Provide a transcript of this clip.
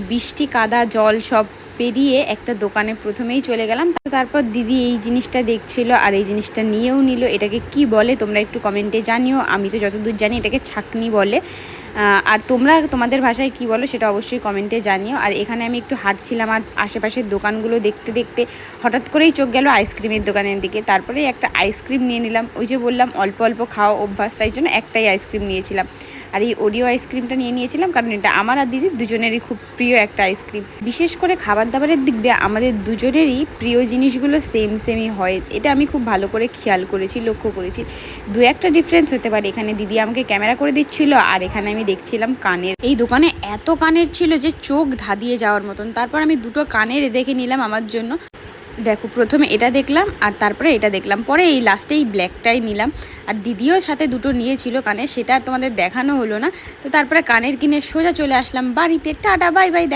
বৃষ্টি কাদা জল সব পেরিয়ে একটা দোকানে প্রথমেই চলে গেলাম। তারপর দিদি এই জিনিসটা দেখছিল আর এই জিনিসটা নিয়েও নিল। এটাকে কি বলে তোমরা একটু কমেন্টে জানিও। আমি তো যতদূর জানি এটাকে ছাকনি বলে, আর তোমরা তোমাদের ভাষায় কি বলো সেটা অবশ্যই কমেন্টে জানিও। আর এখানে আমি একটু হাঁটছিলাম আর আশেপাশের দোকানগুলো দেখতে দেখতে হঠাৎ করেই চোখ গেল আইসক্রিমের দোকানের দিকে। তারপরে একটা আইসক্রিম নিয়ে নিলাম। ওই যে বললাম অল্প অল্প খাওয়া অভ্যাস, তাই জন্য একটাই আইসক্রিম নিয়েছিলাম। আর এই ওরিও আইসক্রিমটা নিয়েছিলাম কারণ এটা আমার আর দিদির দুজনেরই খুব প্রিয় একটা আইসক্রিম। বিশেষ করে খাবার দাবারের দিক দিয়ে আমাদের দুজনেরই প্রিয় জিনিসগুলো সেমই হয়, এটা আমি খুব ভালো করে খেয়াল করেছি, লক্ষ্য করেছি। দু একটা ডিফারেন্স হতে পারে, এখানে দিদি আমাকে ক্যামেরা করে দিচ্ছিল আর এখানে আমি দেখছিলাম কানের। এই দোকানে এত কানের ছিল যে চোখ ধাঁধিয়ে যাওয়ার মতন। তারপর আমি দুটো কানের দেখে নিলাম আমার জন্য। দেখো প্রথমে এটা দেখলাম আর তারপরে এটা দেখলাম, পরে এই লাস্টে এই ব্ল্যাকটাই নিলাম। আর দিদিও সাথে দুটো নিয়েছিল কানের, সেটা তোমাদের দেখানো হলো না। তো তারপরে কানের কিনে সোজা চলে আসলাম বাড়িতে। Tata bye bye.